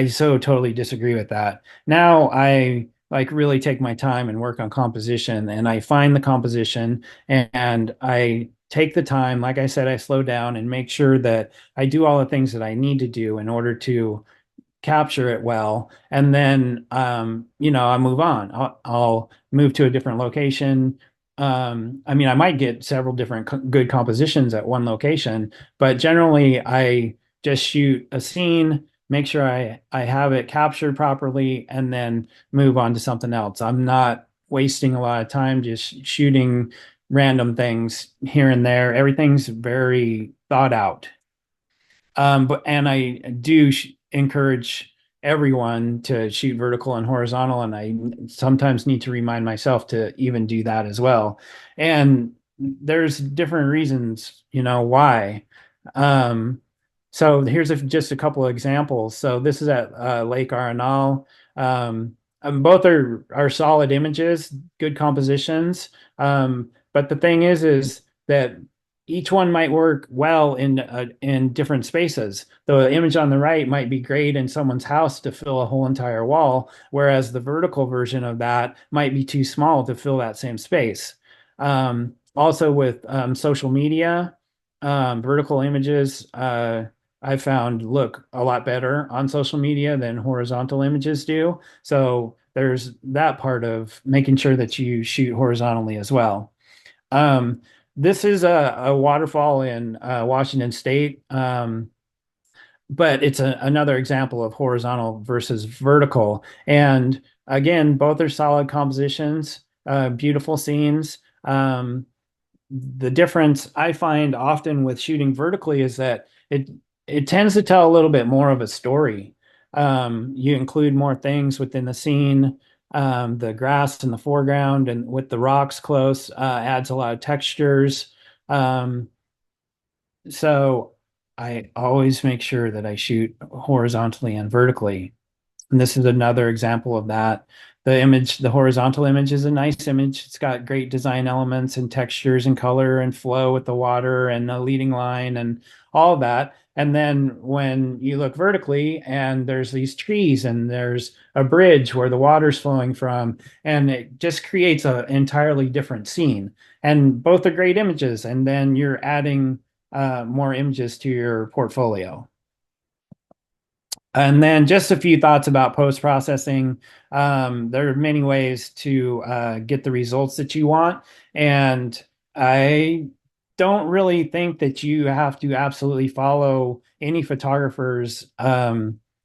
so totally disagree with that. Now I like really take my time and work on composition, and I find the composition and I take the time. Like I said, I slow down and make sure that I do all the things that I need to do in order to capture it well. And then, you know, I move on. I'll move to a different location, I mean, I might get several different good compositions at one location, but generally I just shoot a scene, make sure I have it captured properly, and then move on to something else. I'm not wasting a lot of time just shooting random things here and there. Everything's very thought out. But and I do encourage everyone to shoot vertical and horizontal, and I sometimes need to remind myself to even do that as well. And there's different reasons, why. Um, so here's just a couple of examples. So this is at Lake Arenal. Both are solid images, good compositions. But the thing is that each one might work well in different spaces. The image on the right might be great in someone's house to fill a whole entire wall, whereas the vertical version of that might be too small to fill that same space. Also with social media, vertical images, I found look a lot better on social media than horizontal images do. So there's that part of making sure that you shoot horizontally as well. Um, this is a waterfall in Washington State, but it's another example of horizontal versus vertical. And again, both are solid compositions, beautiful scenes. The difference I find often with shooting vertically is that it tends to tell a little bit more of a story. You include more things within the scene. The grass in the foreground and with the rocks close adds a lot of textures. Um, so I always make sure that I shoot horizontally and vertically. And this is another example of that. The horizontal image is a nice image. It's got great design elements and textures and color and flow with the water and the leading line and all of that. And then when you look vertically and there's these trees and there's a bridge where the water's flowing from, and it just creates an entirely different scene. And both are great images. And then you're adding more images to your portfolio. And then just a few thoughts about post-processing. There are many ways to get the results that you want. And I don't really think that you have to absolutely follow any photographer's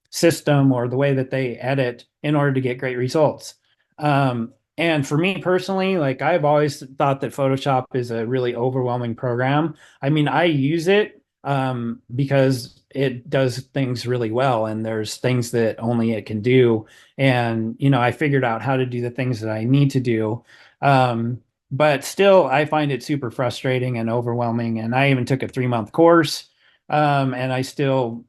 system or the way that they edit in order to get great results. And for me personally, like I've always thought that Photoshop is a really overwhelming program. I mean, I use it because it does things really well, and there's things that only it can do. And, I figured out how to do the things that I need to do. But still, I find it super frustrating and overwhelming. And I even took a 3-month course, and I still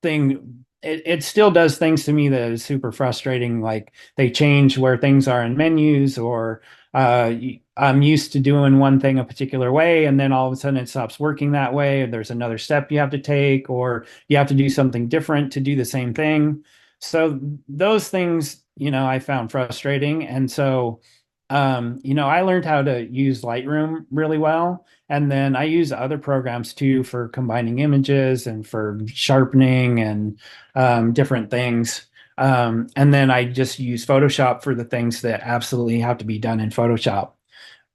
thing it still does things to me that is super frustrating. Like they change where things are in menus, or I'm used to doing one thing a particular way, and then all of a sudden it stops working that way. There's another step you have to take, or you have to do something different to do the same thing. So those things, I found frustrating. And so, I learned how to use Lightroom really well. And then I use other programs too for combining images and for sharpening and different things. And then I just use Photoshop for the things that absolutely have to be done in Photoshop.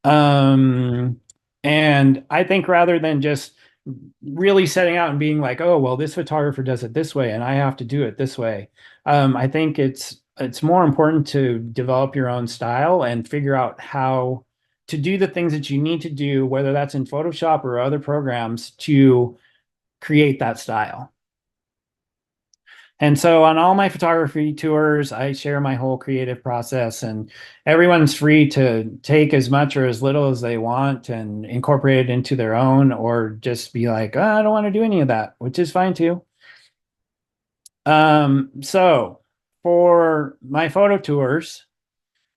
Um, and I think rather than just really setting out and being like, oh, well, this photographer does it this way and I have to do it this way. I think it's more important to develop your own style and figure out how to do the things that you need to do, whether that's in Photoshop or other programs, to create that style. And so on all my photography tours, I share my whole creative process, and everyone's free to take as much or as little as they want and incorporate it into their own, or just be like, oh, I don't want to do any of that, which is fine too. So for my photo tours,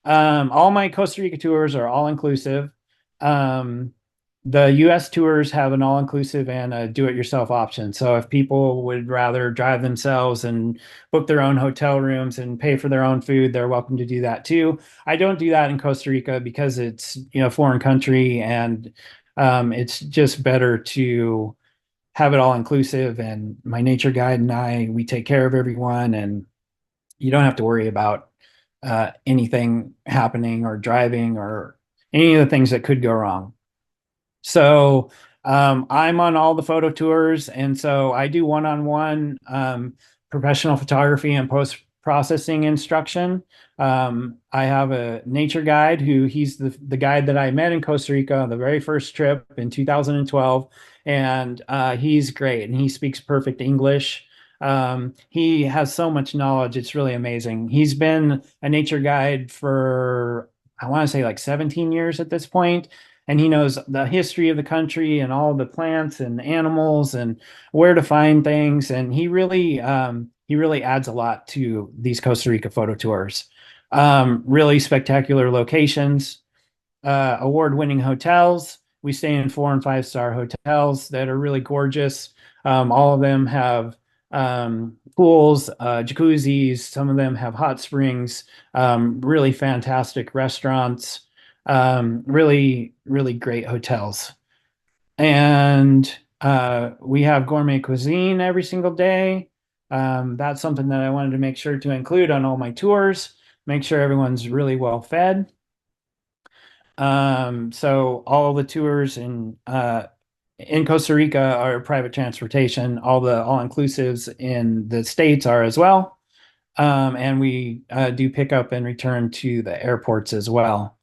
all my Costa Rica tours are all inclusive. Um, the US tours have an all-inclusive and a do-it-yourself option. So if people would rather drive themselves and book their own hotel rooms and pay for their own food, they're welcome to do that too. I don't do that in Costa Rica because it's, a foreign country, and it's just better to have it all inclusive. And my nature guide and we take care of everyone, and you don't have to worry about anything happening or driving or any of the things that could go wrong. So I'm on all the photo tours, and so I do one-on-one professional photography and post-processing instruction. I have a nature guide who he's the guide that I met in Costa Rica on the very first trip in 2012, and he's great, and he speaks perfect English. He has so much knowledge; it's really amazing. He's been a nature guide for I want to say like 17 years at this point, and he knows the history of the country and all the plants and animals and where to find things. And he really adds a lot to these Costa Rica photo tours. Really spectacular locations, award-winning hotels. We stay in 4 and 5 star hotels that are really gorgeous. All of them have pools, jacuzzis. Some of them have hot springs. Really fantastic restaurants. Really, really great hotels. And we have gourmet cuisine every single day. That's something that I wanted to make sure to include on all my tours. Make sure everyone's really well fed. So all the tours in Costa Rica are private transportation. All the all-inclusives in the States are as well. And we do pick up and return to the airports as well.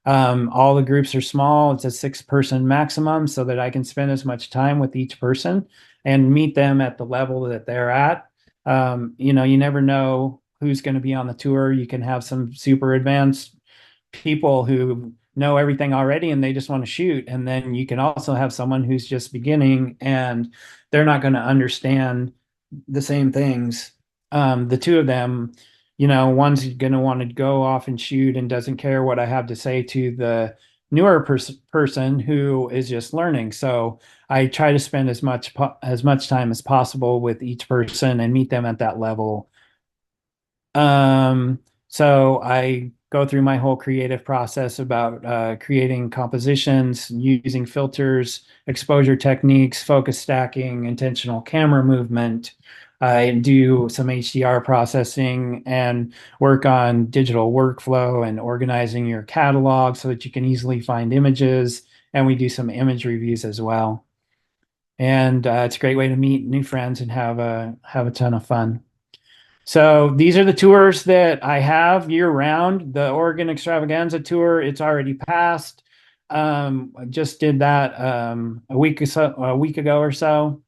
All the groups are small. It's a 6 person maximum so that I can spend as much time with each person and meet them at the level that they're at. You never know who's going to be on the tour. You can have some super advanced people who know everything already and they just want to shoot. And then you can also have someone who's just beginning and they're not going to understand the same things. The two of them, one's going to want to go off and shoot and doesn't care what I have to say to the newer person who is just learning. So I try to spend as much time as possible with each person and meet them at that level. So I go through my whole creative process about creating compositions, using filters, exposure techniques, focus stacking, intentional camera movement. I do some HDR processing and work on digital workflow and organizing your catalog so that you can easily find images. And we do some image reviews as well. And it's a great way to meet new friends and have a ton of fun. So these are the tours that I have year round. The Oregon Extravaganza tour, it's already passed. I just did that a week ago or so.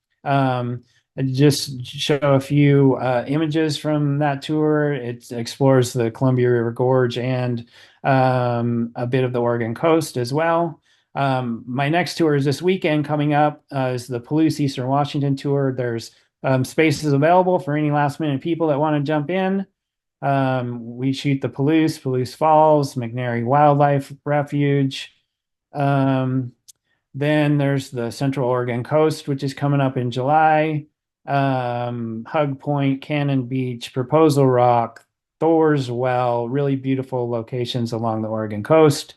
I just show a few images from that tour. It explores the Columbia River Gorge and a bit of the Oregon coast as well. My next tour is this weekend coming up, is the Palouse Eastern Washington tour. There's spaces available for any last minute people that want to jump in. We shoot the Palouse Falls, McNary Wildlife Refuge. Um, then there's the Central Oregon Coast, which is coming up in July. Hug Point, Cannon Beach, Proposal Rock, Thor's Well, really beautiful locations along the Oregon coast.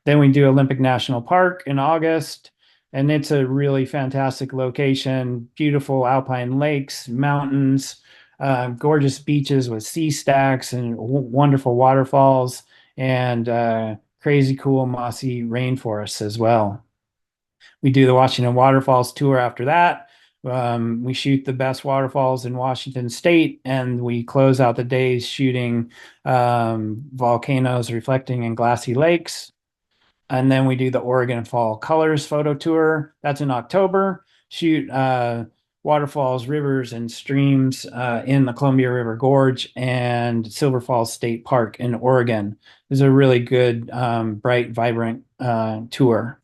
Then we do Olympic National Park in August, and it's a really fantastic location, beautiful alpine lakes, mountains, gorgeous beaches with sea stacks and wonderful waterfalls, and crazy cool mossy rainforests as well. We do the Washington Waterfalls tour after that. We shoot the best waterfalls in Washington State, and we close out the days shooting volcanoes reflecting in glassy lakes. And then we do the Oregon Fall Colors photo tour. That's in October. Shoot waterfalls, rivers, and streams in the Columbia River Gorge and Silver Falls State Park in Oregon. It's a really good, bright, vibrant tour.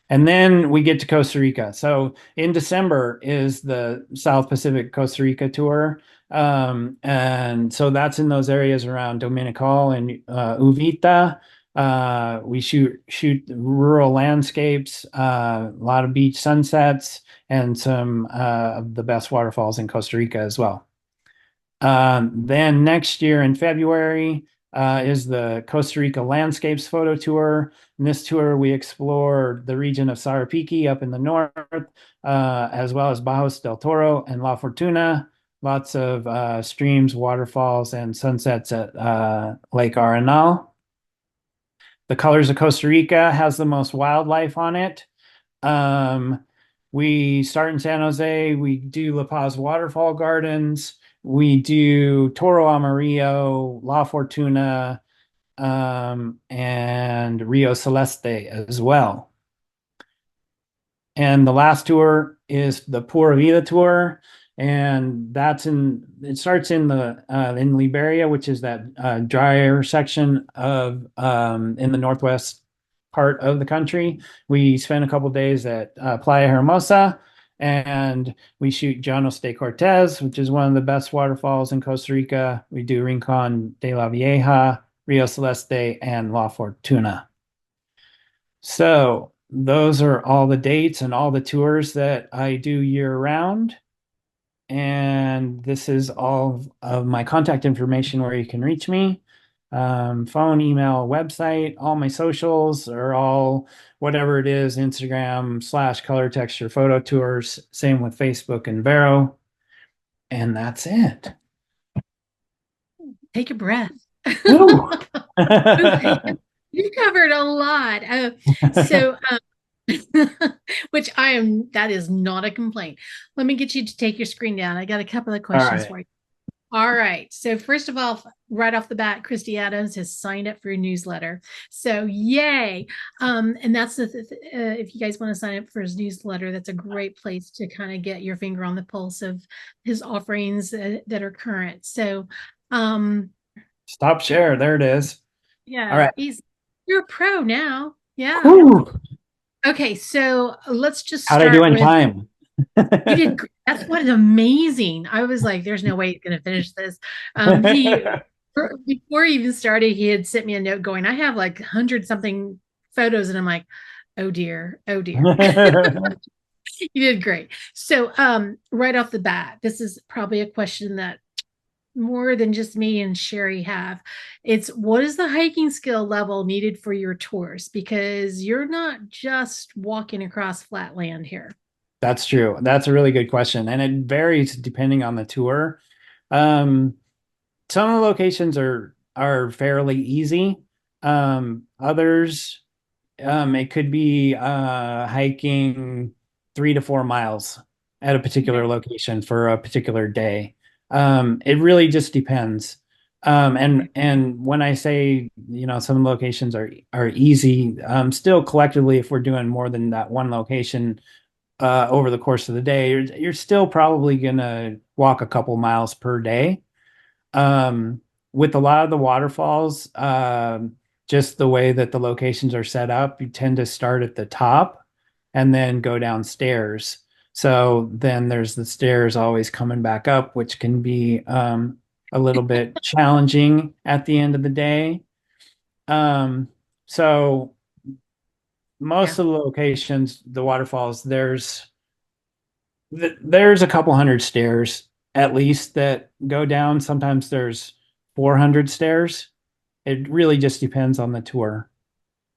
And then we get to Costa Rica. So in December is the South Pacific Costa Rica tour. And so that's in those areas around Dominical and Uvita. We shoot rural landscapes, a lot of beach sunsets, and some of the best waterfalls in Costa Rica as well. Then next year in February is the Costa Rica Landscapes photo tour. In this tour, we explore the region of Sarapiqui up in the north, as well as Bajos del Toro and La Fortuna. Lots of streams, waterfalls, and sunsets at Lake Arenal. The Colors of Costa Rica has the most wildlife on it. Um, we start in San Jose. We do La Paz Waterfall Gardens. We do Toro Amarillo, La Fortuna, and Rio Celeste as well. And the last tour is the Pura Vida tour, and it starts in Liberia, which is that drier section of in the northwest part of the country. We spend a couple days at Playa Hermosa, and we shoot Llanos de Cortez, which is one of the best waterfalls in Costa Rica. We do Rincon de la Vieja, Rio Celeste, and La Fortuna. So those are all the dates and all the tours that I do year round. And this is all of my contact information where you can reach me. Phone, email, website, all my socials are all whatever it is, Instagram /color texture photo tours. Same with Facebook and Vero. And that's it. Take a breath. Woo! You covered a lot. So, which that is not a complaint. Let me get you to take your screen down. I got a couple of All questions right. for you. All right. So, first of all, right off the bat, Christy Adams has signed up for your newsletter. So, yay. And that's if you guys want to sign up for his newsletter, that's a great place to kind of get your finger on the pulse of his offerings that are current. So, Stop share. There it is. All yeah, right. you're a pro now. Yeah. Woo! Okay, so let's just How'd I do start in with time? you did that's what is amazing. I was like, there's no way he's gonna finish this. Before he even started, he had sent me a note going, I have like 100 something photos, and I'm like, oh dear, oh dear. You did great. So right off the bat, this is probably a question that more than just me and Sherry have. It's what is the hiking skill level needed for your tours? Because you're not just walking across flat land here. That's true. That's a really good question. And it varies depending on the tour. Um, some of the locations are fairly easy. Others, it could be hiking 3 to 4 miles at a particular Okay. location for a particular day. It really just depends. And when I say, some locations are easy, still collectively, if we're doing more than that one location, over the course of the day, you're still probably gonna walk a couple miles per day. Um, with a lot of the waterfalls, just the way that the locations are set up, you tend to start at the top and then go downstairs. So then there's the stairs always coming back up, which can be a little bit challenging at the end of the day. So Yeah. most of the locations, the waterfalls, there's a couple hundred stairs at least that go down. Sometimes there's 400 stairs. It really just depends on the tour.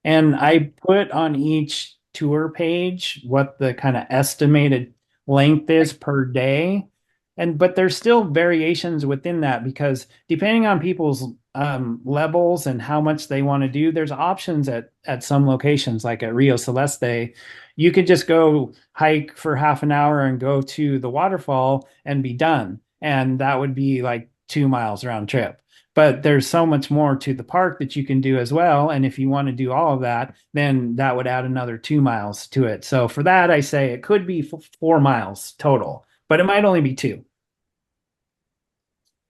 And I put on each tour page what the kind of estimated length is per day. But there's still variations within that because depending on people's levels and how much they want to do, there's options at some locations, like at Rio Celeste. You could just go hike for half an hour and go to the waterfall and be done. And that would be like 2 miles round trip. But there's so much more to the park that you can do as well. And if you want to do all of that, then that would add another 2 miles to it. So for that, I say it could be 4 miles total, but it might only be two.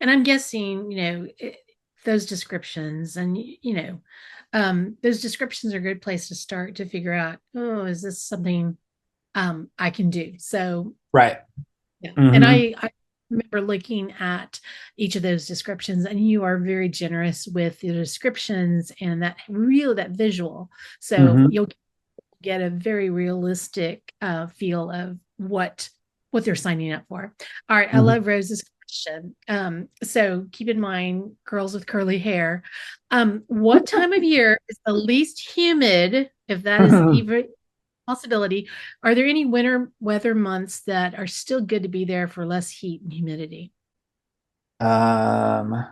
And I'm guessing, those descriptions and, those descriptions are a good place to start to figure out, oh, is this something I can do? So, Right. yeah. And Hmm. I remember looking at each of those descriptions, and you are very generous with the descriptions and that visual. So Hmm. you'll get a very realistic feel of what they're signing up for. All right, I Hmm. love Rose's question. So keep in mind, girls with curly hair. What time of year is the least humid, if that is even a possibility? Are there any winter weather months that are still good to be there for less heat and humidity? Um,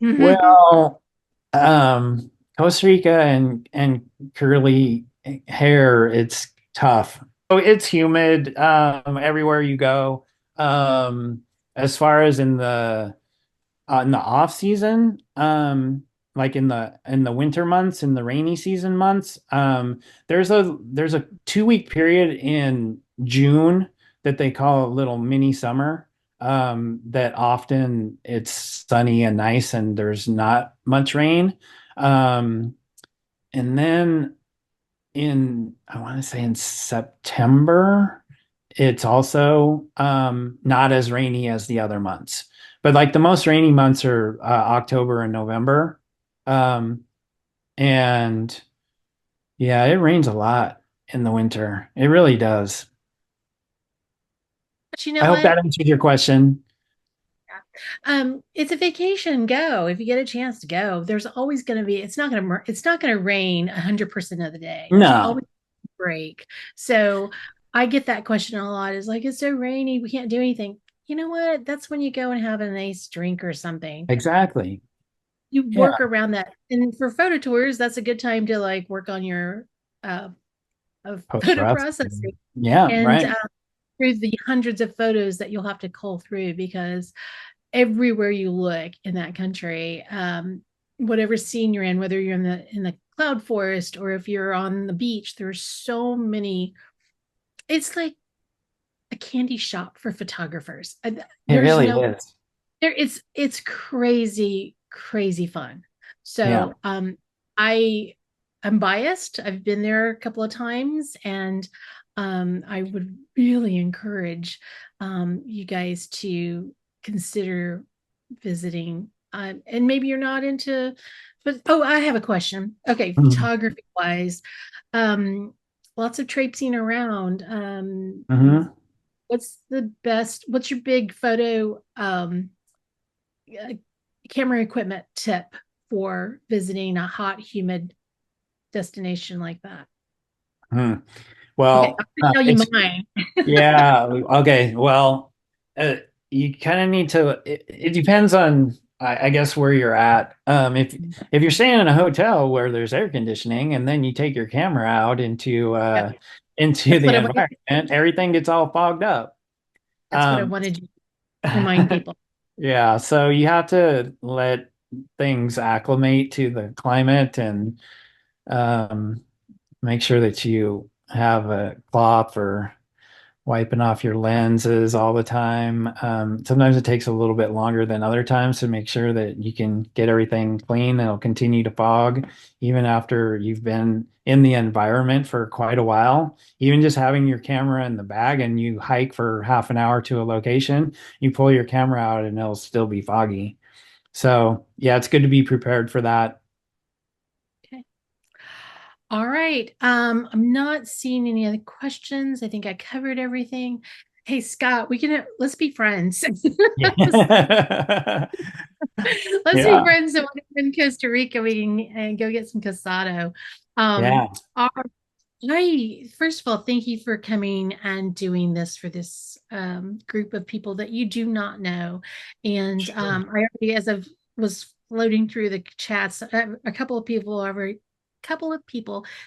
well, Costa Rica and curly hair, it's tough. Oh, it's humid everywhere you go. Um, as far as in the off season, like in the winter months, in the rainy season months, there's a 2 week period in June that they call a little mini summer. That often it's sunny and nice and there's not much rain. Um, and then I want to say in September, it's also not as rainy as the other months. But like the most rainy months are October and November. Um, and yeah, it rains a lot in the winter. It really does. But you I know hope what? that answered your question. It's a vacation. Go if you get a chance to go. There's always going to be. It's not going to rain 100% of the day. There's No, always a break. So I get that question a lot. Is like it's so rainy, we can't do anything. You know what? That's when you go and have a nice drink or something. exactly. You Yeah, work around that. And for photo tours, that's a good time to like work on your of post photo processing. processing Yeah, and right. through the hundreds of photos that you'll have to cull through because everywhere you look in that country, whatever scene you're in, whether you're in the cloud forest or if you're on the beach, there's so many. It's like a candy shop for photographers. It There's really no is. there. It's crazy, crazy fun. Yeah. So I I'm biased. I've been there a couple of times, and I would really encourage you guys to consider visiting. And maybe you're not into, but oh, I have a question. Okay, Mhm. photography wise, um, lots of traipsing around. Mhm. What's the best? What's your big photo uh, camera equipment tip for visiting a hot, humid destination like that? Hmm. Okay, I'm Well, gonna tell you it's mine. yeah. Okay. Well, uh, you kind of need to. It depends on, I guess, where you're at. If you're staying in a hotel where there's air conditioning, and then you take your camera out Yeah, into that's the what I wanted. environment, everything gets all fogged up. That's what I Um, wanted to remind people. yeah. So you have to let things acclimate to the climate and um, make sure that you have a cloth or wiping off your lenses all the time. Sometimes it takes a little bit longer than other times to make sure that you can get everything clean. It'll continue to fog even after you've been in the environment for quite a while. Even just having your camera in the bag and you hike for half an hour to a location, you pull your camera out and it'll still be foggy. So, yeah, it's good to be prepared for that. Okay. All right. I'm not seeing any other questions. I think I covered everything. Hey, Scott, we can let's be friends. let's, Yeah. let's be Yeah. friends. So when we're in Costa Rica, we can go get some casado. Yeah. All I first of all, thank you for coming and doing this for this group of people that you do not know. And Sure. I already, as I was floating through the chats, a couple of people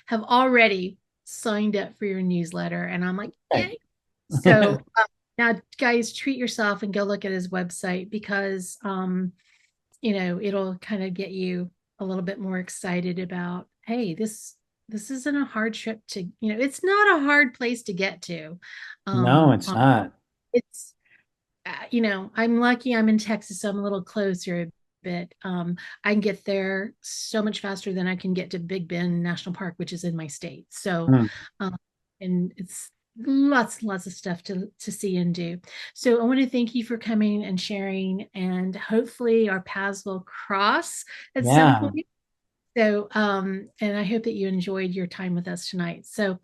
have already signed up for your newsletter, and I'm like, Hey. yay! So now, guys, treat yourself and go look at his website because it'll kind of get you a little bit more excited about, hey, this isn't a hard trip to, it's not a hard place to get to. No, it's On not. it's I'm lucky I'm in Texas, so I'm a little closer a bit. I can get there so much faster than I can get to Big Bend National Park, which is in my state. So, Mm. um, and it's lots and lots of stuff to see and do. So I want to thank you for coming and sharing, and hopefully our paths will cross at some Yeah. point. So, and I hope that you enjoyed your time with us tonight. So,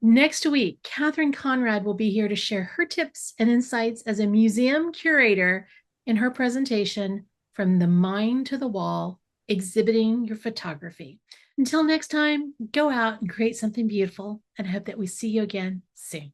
next week, Catherine Conrad will be here to share her tips and insights as a museum curator in her presentation, From the Mind to the Wall, Exhibiting Your Photography. Until next time, go out and create something beautiful, and hope that we see you again soon.